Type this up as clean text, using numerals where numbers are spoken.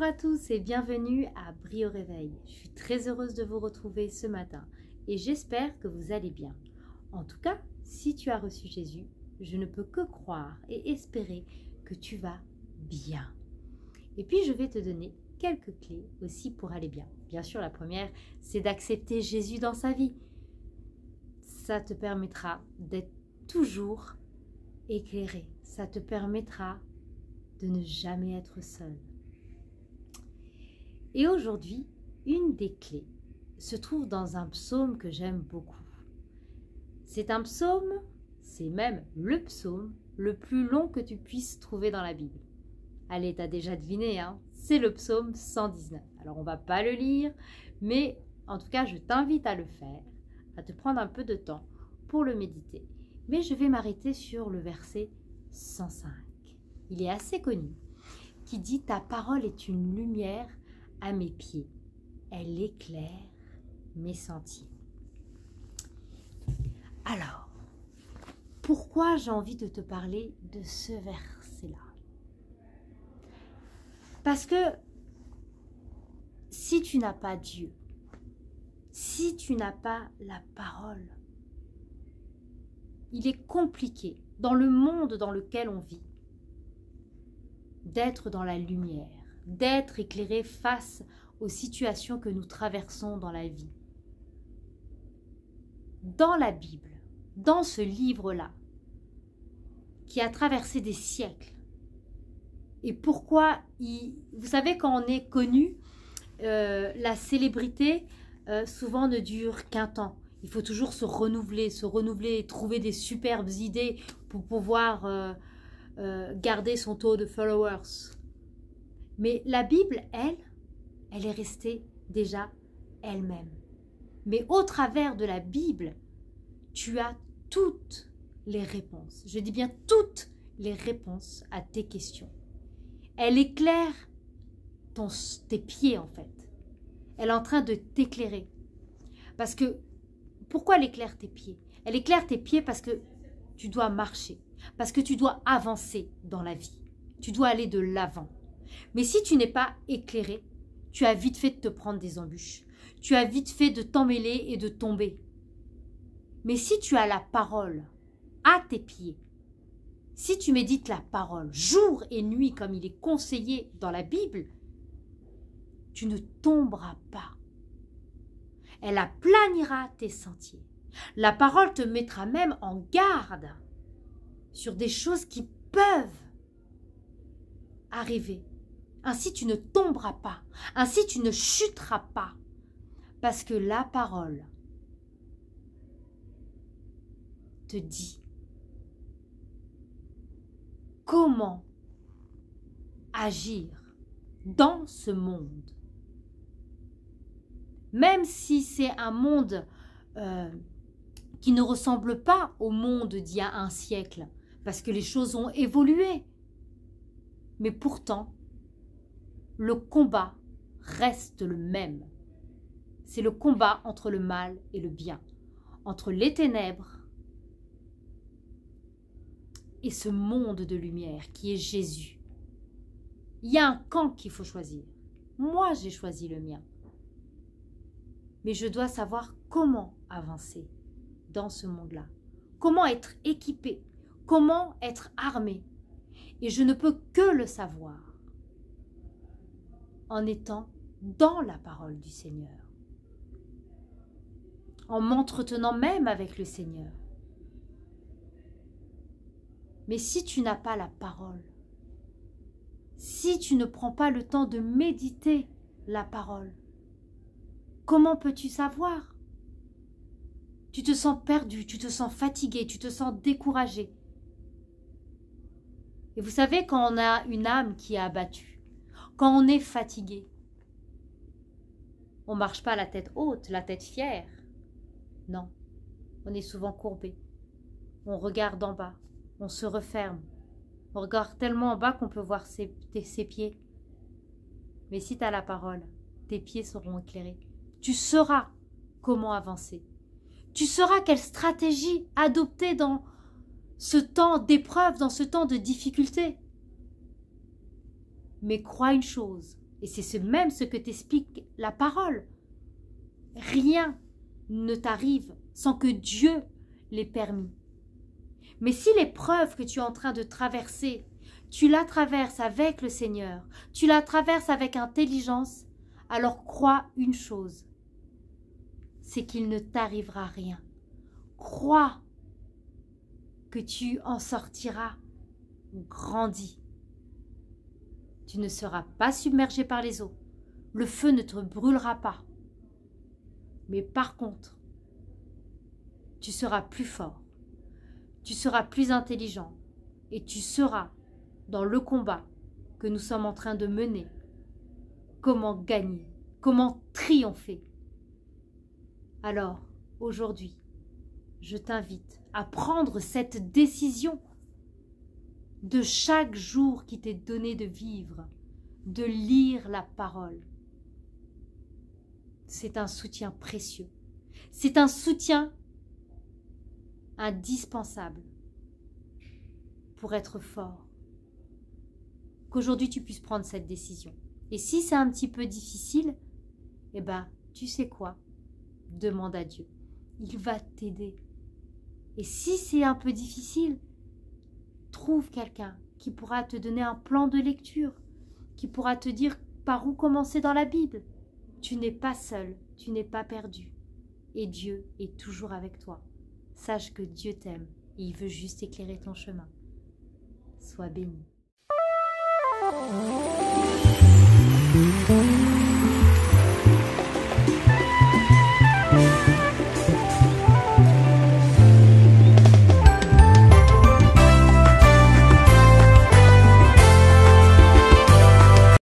à tous et bienvenue à Brie au réveil. Je suis très heureuse de vous retrouver ce matin et j'espère que vous allez bien. En tout cas, si tu as reçu Jésus, je ne peux que croire et espérer que tu vas bien. Et puis je vais te donner quelques clés aussi pour aller bien. Bien sûr, la première, c'est d'accepter Jésus dans sa vie. Ça te permettra d'être toujours éclairé. Ça te permettra de ne jamais être seul. Et aujourd'hui, une des clés se trouve dans un psaume que j'aime beaucoup. C'est un psaume, c'est même le psaume le plus long que tu puisses trouver dans la Bible. Allez, t'as déjà deviné, hein, c'est le psaume 119. Alors, on va pas le lire, mais en tout cas, je t'invite à le faire, à te prendre un peu de temps pour le méditer. Mais je vais m'arrêter sur le verset 105. Il est assez connu, qui dit « Ta parole est une lumière à mes pieds, elle éclaire mes sentiers. » Alors, pourquoi j'ai envie de te parler de ce verset-là? Parce que si tu n'as pas Dieu, si tu n'as pas la parole, il est compliqué dans le monde dans lequel on vit d'être dans la lumière, d'être éclairé face aux situations que nous traversons dans la vie. Dans la Bible, dans ce livre-là, qui a traversé des siècles, et pourquoi, vous savez, quand on est connu, la célébrité souvent ne dure qu'un temps. Il faut toujours se renouveler et trouver des superbes idées pour pouvoir garder son taux de followers. Mais la Bible, elle est restée déjà elle-même. Mais au travers de la Bible, tu as toutes les réponses. Je dis bien toutes les réponses à tes questions. Elle éclaire tes pieds en fait. Elle est en train de t'éclairer. Parce que, pourquoi elle éclaire tes pieds? Elle éclaire tes pieds parce que tu dois marcher. Parce que tu dois avancer dans la vie. Tu dois aller de l'avant. Mais si tu n'es pas éclairé, tu as vite fait de te prendre des embûches. Tu as vite fait de t'emmêler et de tomber. Mais si tu as la parole à tes pieds, si tu médites la parole jour et nuit comme il est conseillé dans la Bible, tu ne tomberas pas. Elle aplanira tes sentiers. La parole te mettra même en garde sur des choses qui peuvent arriver. Ainsi, tu ne tomberas pas. Ainsi, tu ne chuteras pas. Parce que la parole te dit comment agir dans ce monde. Même si c'est un monde qui ne ressemble pas au monde d'il y a un siècle, parce que les choses ont évolué. Mais pourtant, le combat reste le même. C'est le combat entre le mal et le bien, entre les ténèbres et ce monde de lumière qui est Jésus. Il y a un camp qu'il faut choisir. Moi, j'ai choisi le mien. Mais je dois savoir comment avancer dans ce monde-là. Comment être équipé, comment être armé. Et je ne peux que le savoir en étant dans la parole du Seigneur. En m'entretenant même avec le Seigneur. Mais si tu n'as pas la parole, si tu ne prends pas le temps de méditer la parole, comment peux-tu savoir? Tu te sens perdu, tu te sens fatigué, tu te sens découragé. Et vous savez, quand on a une âme qui est abattue, quand on est fatigué, on ne marche pas la tête haute, la tête fière. Non, on est souvent courbé. On regarde en bas, on se referme. On regarde tellement en bas qu'on peut voir ses pieds. Mais si tu as la parole, tes pieds seront éclairés. Tu sauras comment avancer. Tu sauras quelle stratégie adopter dans ce temps d'épreuve, dans ce temps de difficulté. Mais crois une chose, Et c'est ce que t'explique la parole. Rien ne t'arrive sans que Dieu l'ait permis. Mais si l'épreuve que tu es en train de traverser, tu la traverses avec le Seigneur, tu la traverses avec intelligence, alors crois une chose, c'est qu'il ne t'arrivera rien. Crois que tu en sortiras grandi. Tu ne seras pas submergé par les eaux. Le feu ne te brûlera pas. Mais par contre, tu seras plus fort. Tu seras plus intelligent. Et tu seras dans le combat que nous sommes en train de mener. Comment gagner? Comment triompher? Alors, aujourd'hui, je t'invite à prendre cette décision de chaque jour qui t'est donné de vivre, de lire la parole. C'est un soutien précieux. C'est un soutien indispensable pour être fort. Qu'aujourd'hui tu puisses prendre cette décision. Et si c'est un petit peu difficile, eh ben, tu sais quoi? Demande à Dieu. Il va t'aider. Et si c'est un peu difficile, trouve quelqu'un qui pourra te donner un plan de lecture, qui pourra te dire par où commencer dans la Bible. Tu n'es pas seul, tu n'es pas perdu. Et Dieu est toujours avec toi. Sache que Dieu t'aime et il veut juste éclairer ton chemin. Sois béni.